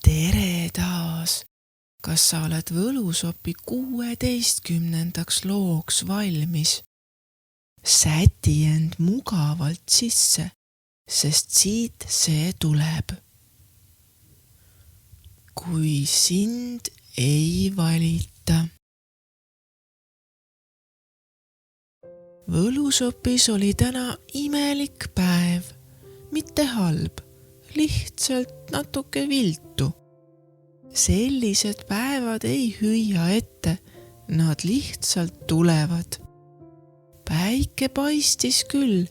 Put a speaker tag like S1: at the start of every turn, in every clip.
S1: Tere taas! Kas sa oled Võlusopi 16. looks valmis? Säti end mugavalt sisse, sest siit see tuleb. Kui sind ei valita. Võlusopis oli täna imelik päev, mitte halb, lihtsalt natuke viltu. Sellised päevad ei hüüa ette, nad lihtsalt tulevad. Päike paistis küll,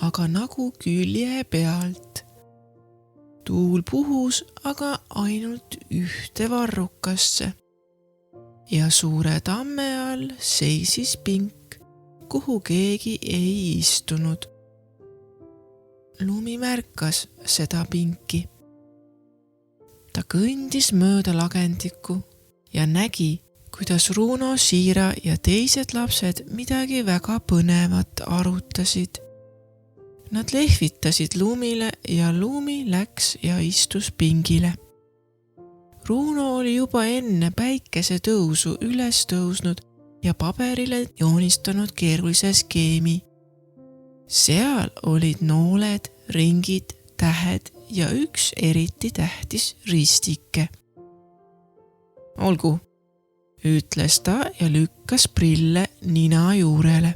S1: aga nagu külje pealt. Tuul puhus aga ainult ühte varrukasse. Ja suure tamme all seisis pink, kuhu keegi ei istunud. Lumi märkas seda pinki. Ta kõndis mööda lagendikku ja nägi, kuidas Runo, Siira ja teised lapsed midagi väga põnevat arutasid. Nad lehvitasid Lumile ja Lumi läks ja istus pingile. Runo oli juba enne päikese tõusu üles tõusnud ja paberile joonistanud keerulise skeemi. Seal olid nooled, ringid, tähed ja üks eriti tähtis ristike. Olgu, ütles ta ja lükkas prille nina juurele.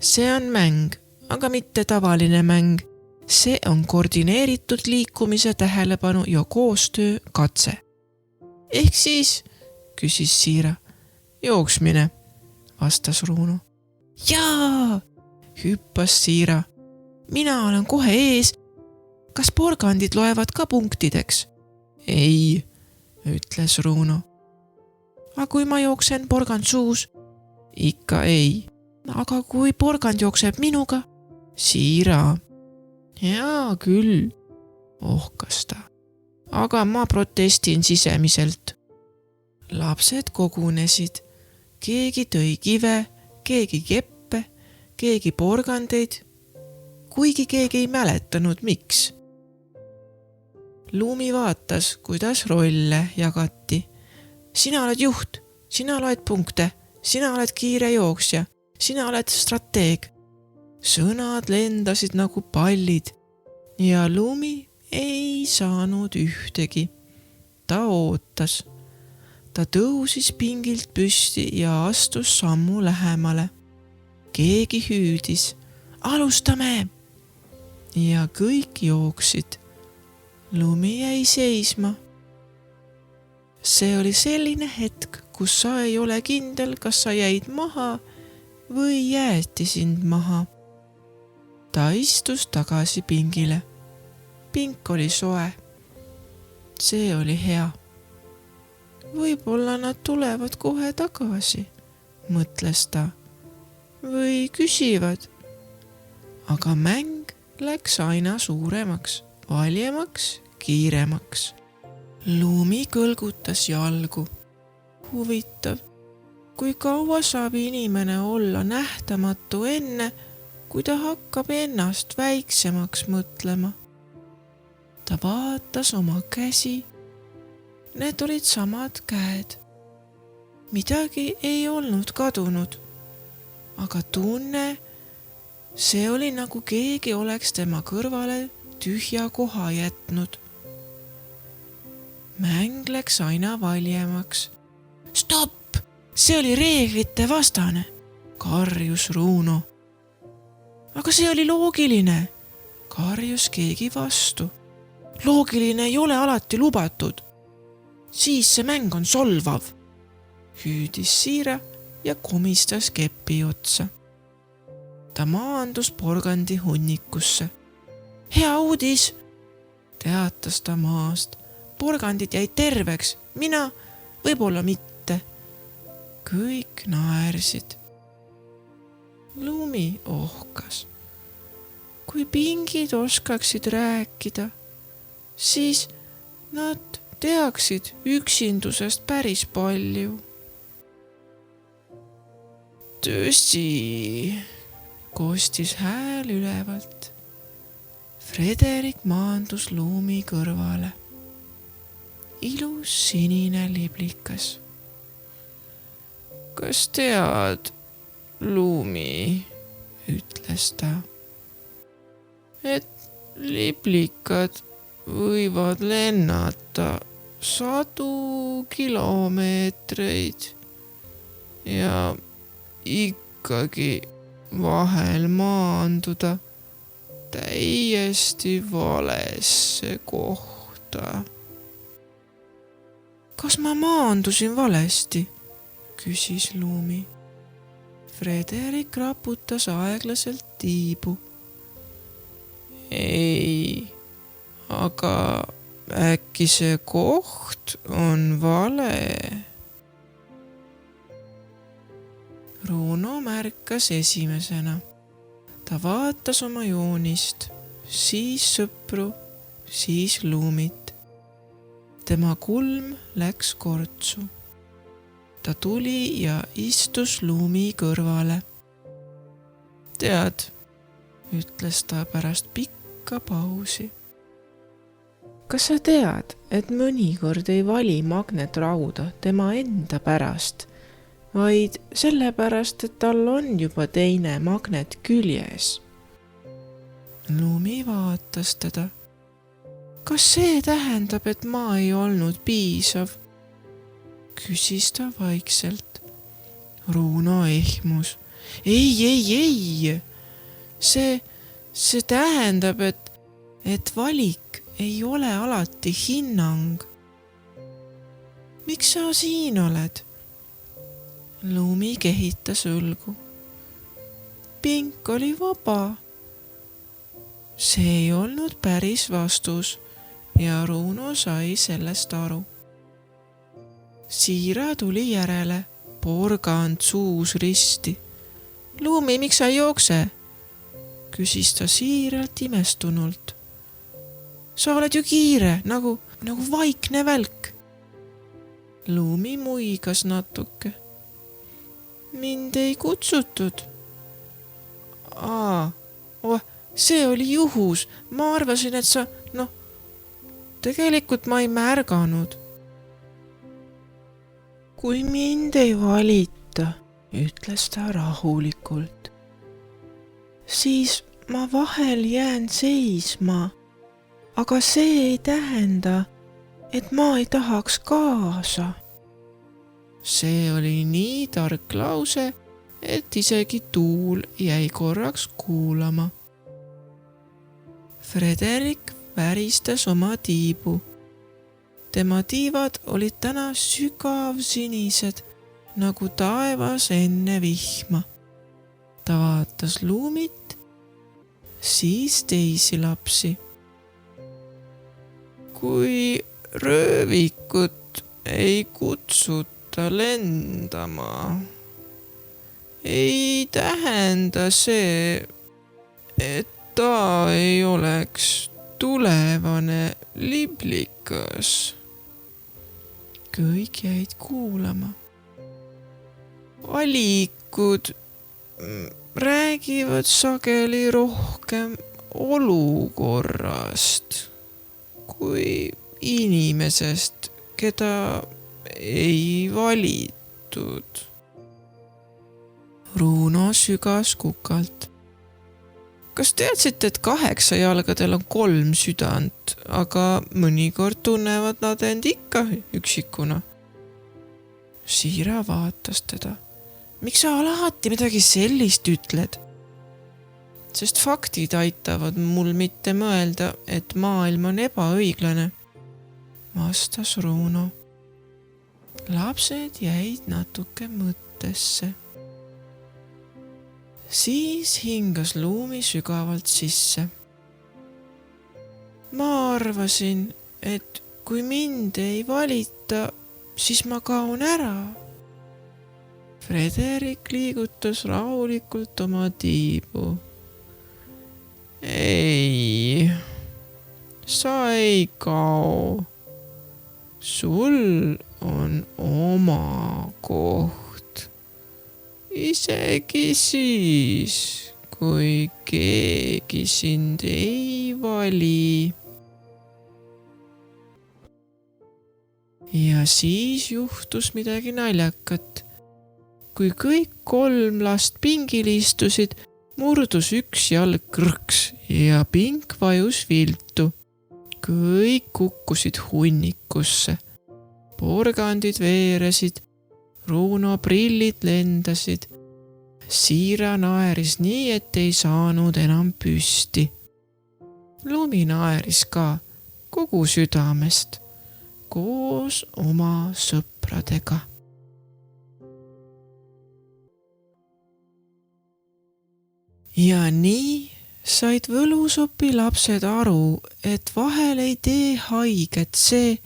S1: See on mäng, aga mitte tavaline mäng. See on koordineeritud liikumise, tähelepanu ja koostöö katse. Ehk siis, küsis Siira. Jooksmine, vastas Runo. Jaa, hüppas Siira. Mina olen kohe ees. Kas porgandid loevad ka punktideks? Ei, ütles Runo. Aga kui ma jooksen porgand suus? Ikka ei. Aga kui porgand jookseb minuga? Siira. Jaa küll, ohkas ta. Aga ma protestin sisemiselt. Lapsed kogunesid. Keegi tõi kive, keegi keppe, keegi porgandeid, kuigi keegi ei mäletanud, miks. Lumi vaatas, kuidas rolle jagati. Sina oled juht, sina loed punkte, sina oled kiire jooksja, sina oled strateeg. Sõnad lendasid nagu pallid ja Lumi ei saanud ühtegi. Ta ootas. Ta tõusis pingilt püsti ja astus sammu lähemale. Keegi hüüdis. Alustame! Ja kõik jooksid. Lumi jäi seisma. See oli selline hetk, kus sa ei ole kindel, kas sa jäid maha või jäeti sind maha. Ta istus tagasi pingile. Pink oli soe. See oli hea. Võib-olla nad tulevad kohe tagasi, mõtles ta. Või küsivad. Aga mäng läks aina suuremaks, valjemaks, kiiremaks. Lumi kõlgutas jalgu. Huvitav, kui kaua saab inimene olla nähtamatu enne, kui ta hakkab ennast väiksemaks mõtlema. Ta vaatas oma käsi. Need olid samad käed. Midagi ei olnud kadunud. Aga tunne, see oli nagu keegi oleks tema kõrvale tühja koha jätnud. Mäng läks aina valjemaks. Stopp! See oli reeglite vastane, karjus Runo. Aga see oli loogiline, karjus keegi vastu. Loogiline ei ole alati lubatud. Siis see mäng on solvav, hüüdis Siira ja komistas kepi otsa. Ta maandus porgandi hunnikusse. Hea uudis, teatas ta maast. Porgandid jäid terveks, mina võib-olla mitte. Kõik naersid. Lumi ohkas. Kui pingid oskaksid rääkida, siis nad teaksid üksindusest päris palju. Tõsi, kostis hääl ülevalt. Frederik maandus Lumi kõrvale. ilus sinine liblikas. Kas tead, Lumi, ütles ta, et liblikad võivad lennata 100 kilomeetreid ja ikkagi vahel maanduda täiesti valesse kohta. Kas ma maandusin valesti? Küsis Lumi. Frederik raputas aeglaselt tiibu. Ei, aga äkki see koht on vale? Runo märkas esimesena. Ta vaatas oma joonist, siis sõpru, siis Lumit. Tema kulm läks kortsu. Ta tuli ja istus Lumi kõrvale. Tead, ütles ta pärast pikka pausi. Kas sa tead, et mõnikord ei vali magnetrauda tema enda pärast, vaid sellepärast, et tal on juba teine magnet küljes? Lumi vaatas teda. Kas see tähendab, et ma ei olnud piisav? Küsis ta vaikselt. Runo ehmus. Ei. See tähendab, et valik ei ole alati hinnang. Miks sa siin oled? Lumi kehitas õlgu. Pink oli vaba. See ei olnud päris vastus ja Runo sai sellest aru. Siira tuli järele, porgand suus risti. Lumi, miks sa ei jookse? Küsis ta siiralt imestunult. Sa oled ju kiire, nagu vaikne välk. Lumi muigas natuke. Mind ei kutsutud. See oli juhus. Ma arvasin, et sa, tegelikult ma ei märganud. Kui mind ei valita, ütles ta rahulikult, siis ma vahel jään seisma, aga see ei tähenda, et ma ei tahaks kaasa. See oli nii tark lause, et isegi tuul jäi korraks kuulama. Frederik väristas oma tiibu. Tema tiivad olid täna sügavsinised, nagu taevas enne vihma. Ta vaatas Lumit, siis teisi lapsi. Kui röövikut ei kutsuta lendama, ei tähenda see, et ta ei oleks tulevane liblikas. Kõik jäid kuulama. Valikud räägivad sageli rohkem olukorrast kui inimesest, keda ei valitud. Runo sügas kukalt. Kas teadsite, et 8 jalgadel on 3 südant, aga mõnikord tunnevad nad end ikka üksikuna? Siira vaatas teda. Miks sa alati midagi sellist ütled? Sest faktid aitavad mul mitte mõelda, et maailm on ebaõiglane, vastas Runo. Lapsed jäid natuke mõttesse. Siis hingas Lumi sügavalt sisse. Ma arvasin, et kui mind ei valita, siis ma kaon ära. Frederik liigutas rahulikult oma tiibu. Ei, sa ei kao. Sul on oma koht. Isegi siis, kui keegi sind ei vali. Ja siis juhtus midagi naljakat. Kui kõik 3 last pingil istusid, murdus üks jalg krõks ja pink vajus viltu. Kõik kukkusid hunnikusse. Porgandid veeresid, Runo prillid lendasid. Siira naeris nii, et ei saanud enam püsti. Lumi naeris ka kogu südamest, koos oma sõpradega. Ja nii said Võlusopi lapsed aru, et vahel ei tee haiget see,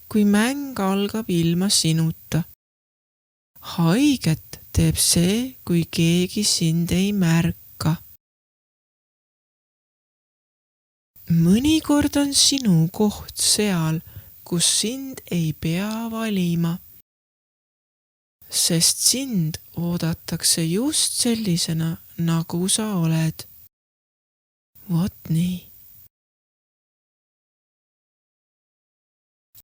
S1: kui mäng algab ilma sinuta. Haiget teeb see, kui keegi sind ei märka. Mõnikord on sinu koht seal, kus sind ei pea valima, sest sind oodatakse just sellisena, nagu sa oled. Vot nii.